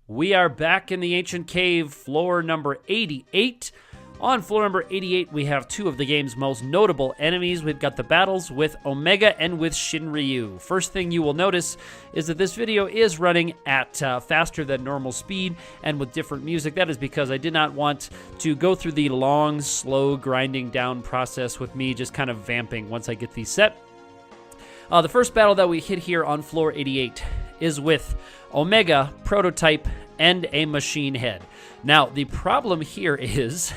We are back in the Ancient Cave, floor number 88. On floor number 88, we have two of the game's most notable enemies. We've got the battles with Omega and with Shinryu. First thing you will notice is that this video is running at faster than normal speed and with different music. That is because I did not want to go through the long, slow grinding down process with me just kind of vamping once I get these set. The first battle that we hit here on floor 88 is with Omega, Prototype, and a Machine Head. Now, the problem here is,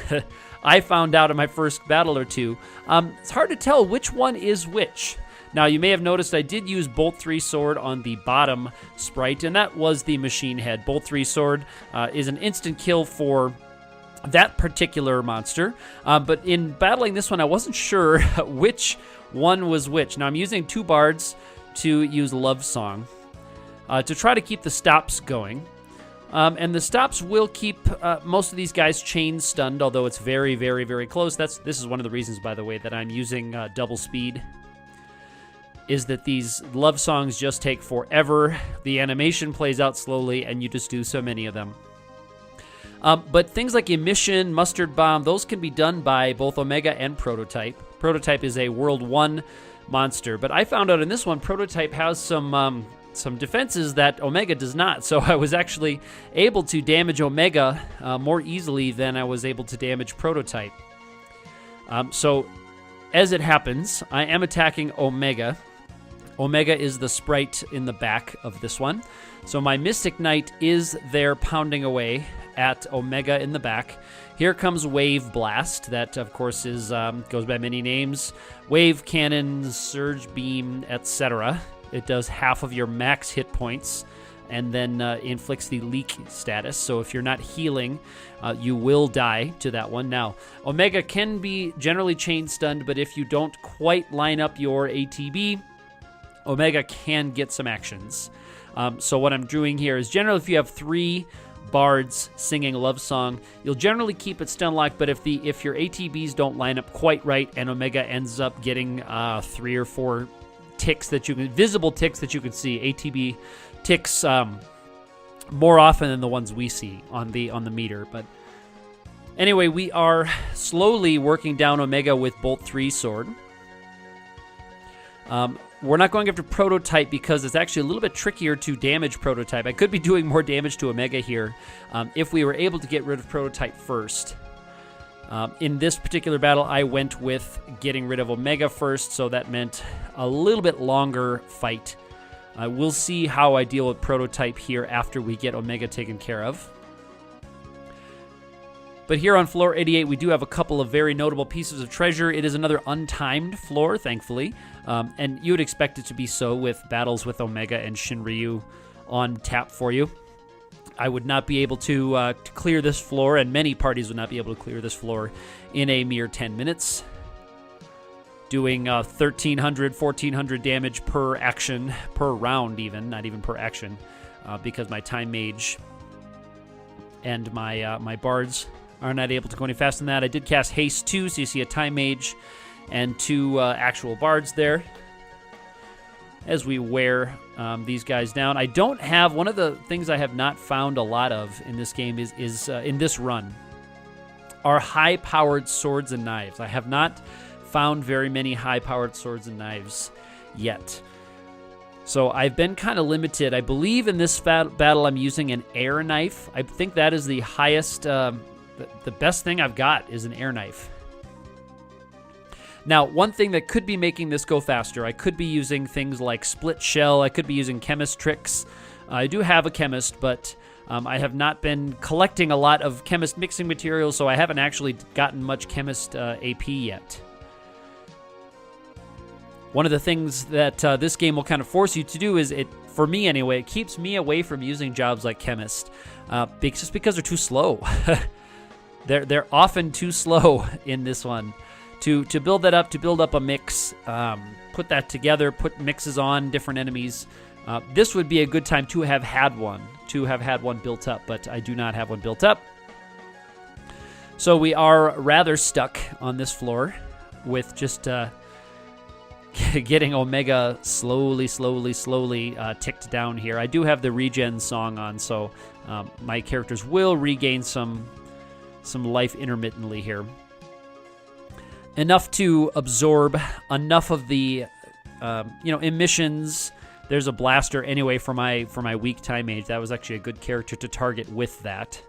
I found out in my first battle or two, it's hard to tell which one is which. Now, you may have noticed I did use Bolt 3 Sword on the bottom sprite, and that was the Machine Head. Bolt 3 Sword is an instant kill for that particular monster, but in battling this one, I wasn't sure which one was which. Now, I'm using two bards to use Love Song to try to keep the stops going. And the stops will keep most of these guys chain stunned, although it's very, very, very close. This is one of the reasons, by the way, that I'm using double speed, is that these love songs just take forever. The animation plays out slowly, and you just do so many of them. But things like Emission, Mustard Bomb, those can be done by both Omega and Prototype. Prototype is a World 1 monster, but I found out in this one, Prototype has some defenses that Omega does not, so I was actually able to damage Omega more easily than I was able to damage Prototype. So, as it happens, I am attacking Omega. Omega is the sprite in the back of this one. So my Mystic Knight is there pounding away at Omega in the back. Here comes Wave Blast, that of course is goes by many names. Wave Cannon, Surge Beam, etc. It does half of your max hit points and then inflicts the leak status. So if you're not healing, you will die to that one. Now, Omega can be generally chain stunned, but if you don't quite line up your ATB, Omega can get some actions. So what I'm doing here is generally if you have three bards singing a love song, you'll generally keep it stun locked, but if your ATBs don't line up quite right and Omega ends up getting 3 or 4 ticks that visible ticks that you can see, ATB ticks more often than the ones we see on the meter. But anyway, we are slowly working down Omega with Bolt 3 Sword. We're not going after Prototype because it's actually a little bit trickier to damage Prototype. I could be doing more damage to Omega here if we were able to get rid of Prototype first. In this particular battle, I went with getting rid of Omega first, so that meant a little bit longer fight. We'll see how I deal with Prototype here after we get Omega taken care of. But here on floor 88, we do have a couple of very notable pieces of treasure. It is another untimed floor, thankfully, and you would expect it to be so with battles with Omega and Shinryu on tap for you. I would not be able to clear this floor, and many parties would not be able to clear this floor in a mere 10 minutes. Doing 1,300, 1,400 damage per action, per round even, not even per action, because my Time Mage and my bards are not able to go any faster than that. I did cast Haste 2, so you see a Time Mage and 2 actual bards there as we wear these guys down. I don't have, one of the things I have not found a lot of in this game is in this run, are high-powered swords and knives. I have not found very many high-powered swords and knives yet. So I've been kind of limited. I believe in this battle I'm using an air knife. I think that is the highest, the best thing I've got is an air knife. Now, one thing that could be making this go faster, I could be using things like Split Shell. I could be using Chemist Tricks. I do have a Chemist, but I have not been collecting a lot of Chemist mixing materials, so I haven't actually gotten much Chemist AP yet. One of the things that this game will kind of force you to do is, for me anyway, it keeps me away from using jobs like Chemist, just because they're too slow. They're often too slow in this one. To build that up, to build up a mix, put that together, put mixes on different enemies. This would be a good time to have had one built up, but I do not have one built up. So we are rather stuck on this floor with just getting Omega slowly ticked down here. I do have the regen song on, so my characters will regain some life intermittently here. Enough to absorb enough of the emissions. There's a blaster anyway for my weak time mage. That was actually a good character to target with that.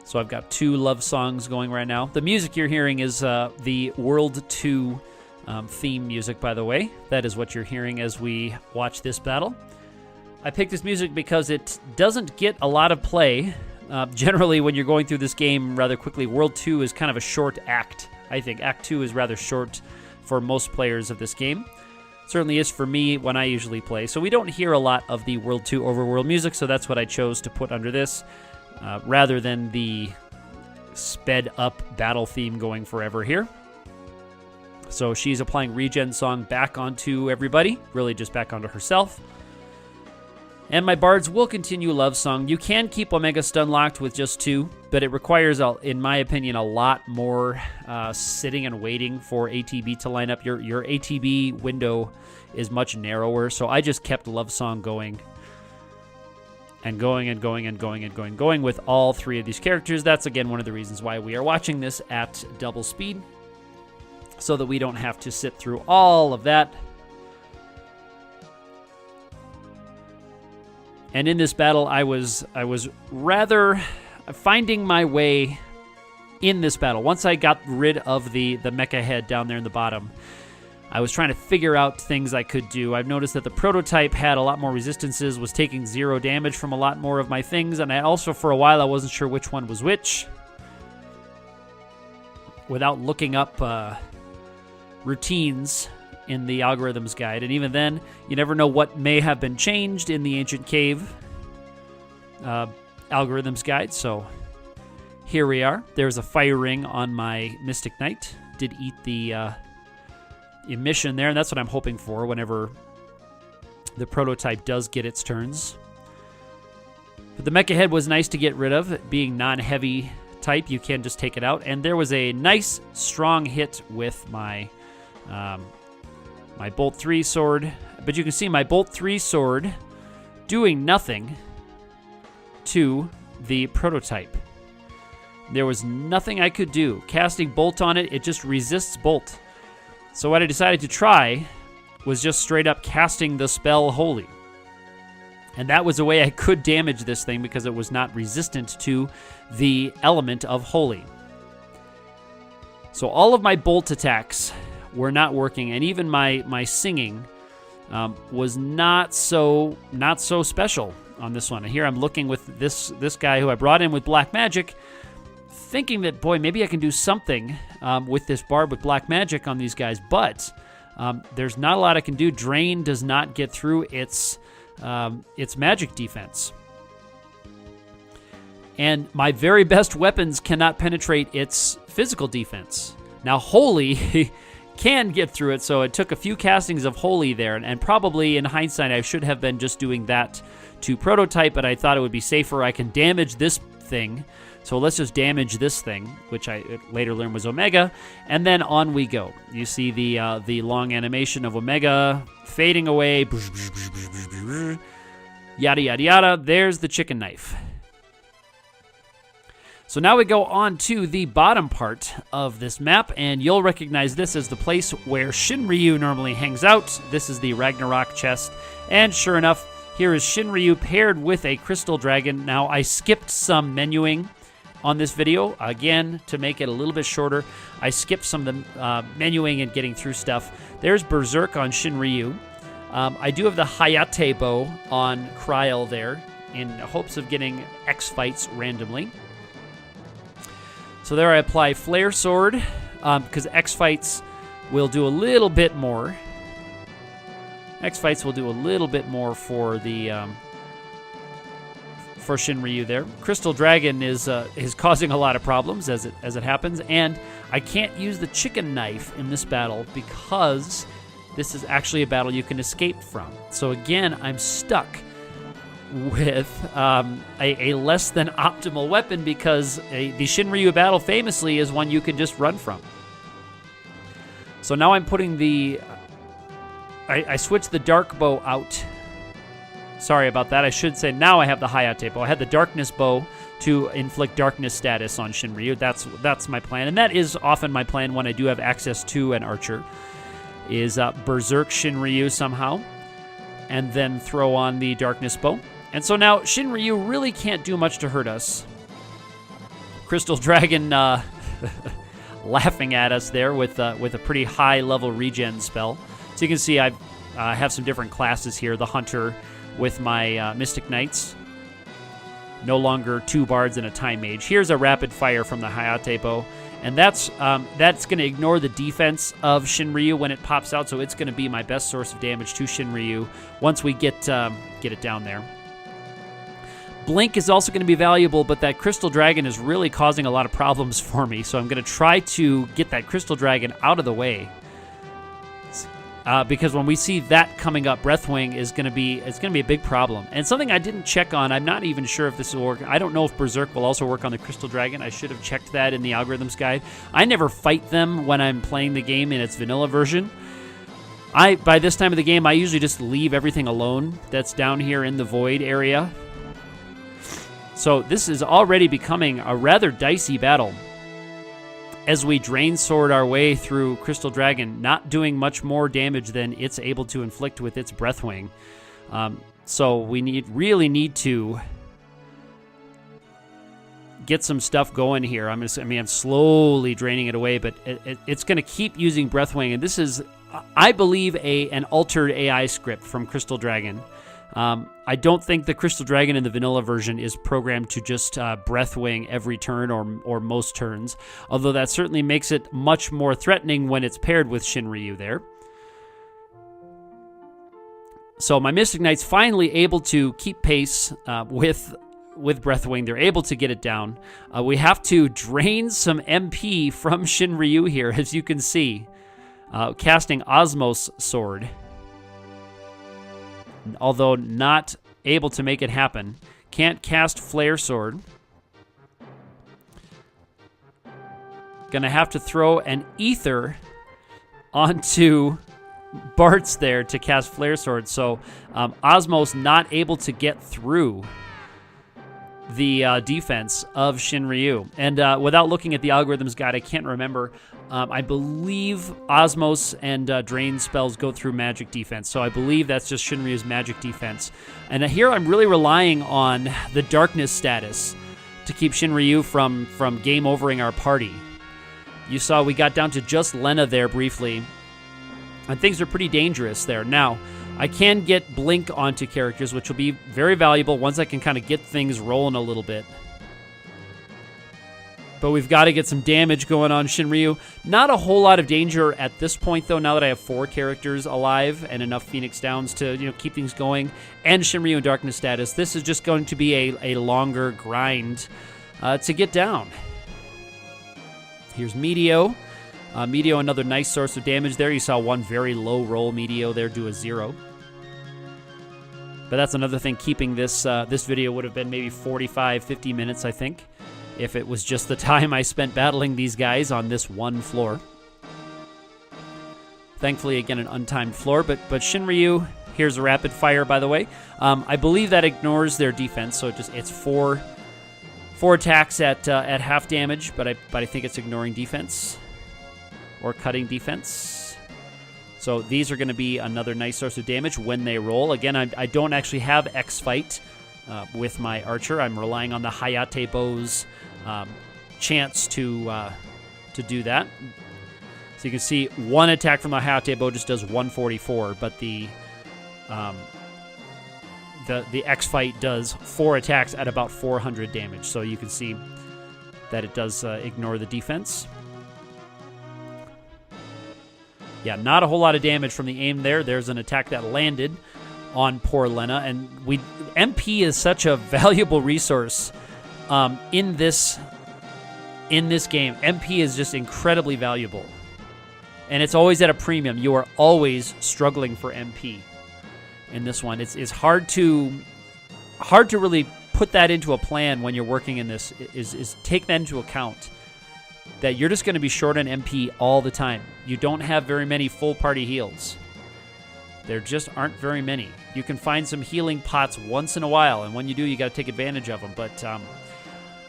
So I've got 2 love songs going right now. The music you're hearing is the World 2 theme music, by the way. That is what you're hearing as we watch this battle. I picked this music because it doesn't get a lot of play. Generally, when you're going through this game rather quickly, World 2 is kind of a short act. I think Act 2 is rather short for most players of this game. Certainly is for me when I usually play. So we don't hear a lot of the World 2 overworld music, so that's what I chose to put under this. Rather than the sped-up battle theme going forever here. So she's applying regen song back onto everybody, really just back onto herself. And my bards will continue love song. You can keep Omega stun locked with just 2, but it requires, in my opinion, a lot more sitting and waiting for ATB to line up. Your ATB window is much narrower, so I just kept love song going. And going with all 3 of these characters. That's, again, one of the reasons why we are watching this at double speed, so that we don't have to sit through all of that. And in this battle, I was rather finding my way in this battle. Once I got rid of the mecha head down there in the bottom, I was trying to figure out things I could do. I've noticed that the prototype had a lot more resistances, was taking 0 damage from a lot more of my things, and I also, for a while, I wasn't sure which one was which. Without looking up routines in the algorithms guide, and even then, you never know what may have been changed in the Ancient Cave algorithms guide, so here we are. There's a fire ring on my Mystic Knight. Did eat the emission there, and that's what I'm hoping for whenever the prototype does get its turns. But the mecha head was nice to get rid of. Being non-heavy type, you can just take it out. And there was a nice strong hit with my my Bolt 3 sword. But you can see my Bolt 3 sword doing nothing to the prototype. There was nothing I could do. Casting Bolt on it, it just resists Bolt. So what I decided to try was just straight up casting the spell Holy. And that was a way I could damage this thing because it was not resistant to the element of Holy. So all of my bolt attacks were not working, and even my singing was not so special on this one. And here I'm looking with this guy who I brought in with Black Magic, thinking that, boy, maybe I can do something with this barb with Black Magic on these guys, but there's not a lot I can do. Drain does not get through its magic defense. And my very best weapons cannot penetrate its physical defense. Now, Holy can get through it, so it took a few castings of Holy there, and probably in hindsight I should have been just doing that to prototype, but I thought it would be safer. I can damage this thing, so let's just damage this thing, which I later learned was Omega, and then on we go. You see the long animation of Omega fading away, yada yada yada. There's the chicken knife. So now we go on to the bottom part of this map, and you'll recognize this as the place where Shinryu normally hangs out. This is the Ragnarok chest, and sure enough, here is Shinryu paired with a crystal dragon. Now, I skipped some menuing on this video, again, to make it a little bit shorter. I skipped some of the menuing and getting through stuff. There's Berserk on Shinryu. I do have the Hayate bow on Kryl there, in hopes of getting X fights randomly. So there I apply Flare Sword, because X-Fights will do a little bit more. X-Fights will do a little bit more for the for Shinryu there. Crystal Dragon is causing a lot of problems as it happens, and I can't use the chicken knife in this battle because this is actually a battle you can escape from. So again, I'm stuck with a less than optimal weapon, because the Shinryu battle famously is one you can just run from. So now I'm putting I switched the dark bow out. Sorry about that. I should say now I have the Hayate bow. I had the darkness bow to inflict darkness status on Shinryu. That's my plan, and that is often my plan when I do have access to an archer, is berserk Shinryu somehow, and then throw on the darkness bow. And so now Shinryu really can't do much to hurt us. Crystal Dragon laughing at us there with a pretty high level regen spell. So you can see I have some different classes here. The Hunter with my Mystic Knights. No longer 2 bards and a time mage. Here's a rapid fire from the Hayate bow, and that's going to ignore the defense of Shinryu when it pops out. So it's going to be my best source of damage to Shinryu once we get it down there. Blink is also going to be valuable, but that Crystal Dragon is really causing a lot of problems for me. So I'm going to try to get that Crystal Dragon out of the way. Because when we see that coming up, Breathwing is going to be a big problem. And something I didn't check on, I'm not even sure if this will work. I don't know if Berserk will also work on the Crystal Dragon. I should have checked that in the algorithms guide. I never fight them when I'm playing the game in its vanilla version. By this time of the game, I usually just leave everything alone that's down here in the void area. So this is already becoming a rather dicey battle as we Drain Sword our way through Crystal Dragon, not doing much more damage than it's able to inflict with its Breathwing. So we really need to get some stuff going here. I'm slowly draining it away, but it's going to keep using Breathwing, and this is, I believe, an altered AI script from Crystal Dragon. I don't think the Crystal Dragon in the vanilla version is programmed to just Breathwing every turn or most turns, although that certainly makes it much more threatening when it's paired with Shinryu there. So my Mystic Knight's finally able to keep pace with Breathwing. They're able to get it down. We have to drain some MP from Shinryu here, as you can see, casting Osmos Sword. Although not able to make it happen. Can't cast Flare Sword. Gonna have to throw an Ether onto Bartz there to cast Flare Sword. So Osmos not able to get through the defense of Shinryu. And without looking at the algorithms guide, I can't remember. I believe Osmos and Drain spells go through magic defense, so I believe that's just Shinryu's magic defense. And here I'm really relying on the darkness status to keep Shinryu from game overing our party. You saw we got down to just Lena there briefly, and things are pretty dangerous there. Now, I can get Blink onto characters, which will be very valuable once I can kind of get things rolling a little bit. But we've got to get some damage going on Shinryu. Not a whole lot of danger at this point, though, now that I have 4 characters alive and enough Phoenix Downs to keep things going. And Shinryu in darkness status. This is just going to be a longer grind to get down. Here's Meteo. Meteo, another nice source of damage there. You saw one very low roll Meteo there do a 0. But that's another thing keeping this video would have been maybe 45, 50 minutes, I think, if it was just the time I spent battling these guys on this one floor. Thankfully, again, an untimed floor, but Shinryu, here's a rapid fire, by the way. I believe that ignores their defense, so it's 4 attacks at half damage, but I think it's ignoring defense or cutting defense. So these are going to be another nice source of damage when they roll. Again, I don't actually have X-Fight with my archer. I'm relying on the Hayate bow's chance to do that. So you can see one attack from the Hayate bow just does 144, but the X-Fight does 4 attacks at about 400 damage. So you can see that it does ignore the defense. Yeah, not a whole lot of damage from the aim there. There's an attack that landed on poor Lena, and MP is such a valuable resource in this game. MP is just incredibly valuable, and it's always at a premium. You are always struggling for MP in this one. It's hard to hard to really put that into a plan when you're working in this, is take that into account, that you're just going to be short on MP all the time. You don't have very many full party heals. There just aren't very many. You can find some healing pots once in a while, and when you do, you got to take advantage of them. But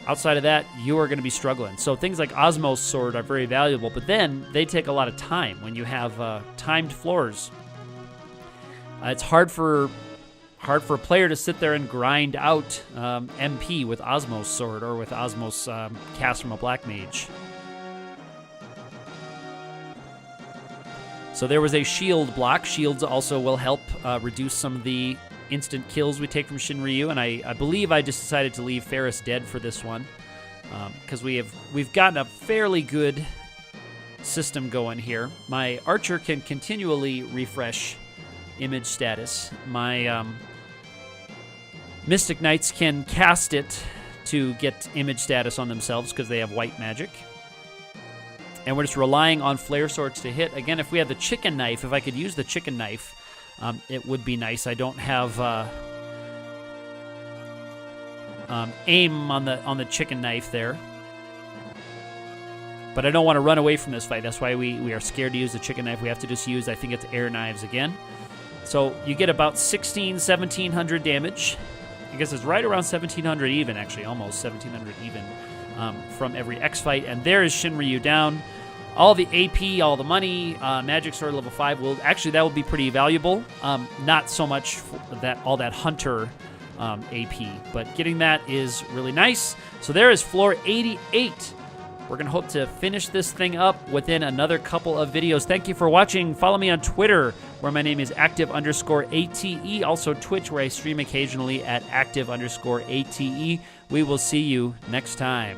outside of that, you are going to be struggling. So things like Osmos Sword are very valuable, but then they take a lot of time. When you have timed floors, it's hard for a player to sit there and grind out MP with Osmos Sword or with Osmos cast from a Black Mage. So there was a shield block. Shields also will help reduce some of the instant kills we take from Shinryu, and I believe I just decided to leave Ferris dead for this one because we've gotten a fairly good system going here. My Archer can continually refresh image status. My Mystic Knights can cast it to get image status on themselves because they have white magic. And we're just relying on Flare Swords to hit. Again, if we had the Chicken Knife, if I could use the Chicken Knife, it would be nice. I don't have aim on the Chicken Knife there. But I don't want to run away from this fight. That's why we are scared to use the Chicken Knife. We have to just use, I think it's Air Knives again. So you get about 1700 damage. I guess it's right around 1700 even, actually, almost 1700 even from every X fight. And there is Shinryu down. All the AP, all the money, Magic Sword level 5 will actually, that will be pretty valuable. Not so much for all that Hunter AP, but getting that is really nice. So there is floor 88. We're going to hope to finish this thing up within another couple of videos. Thank you for watching. Follow me on Twitter, where my name is active_ATE. Also Twitch, where I stream occasionally at active_ATE. We will see you next time.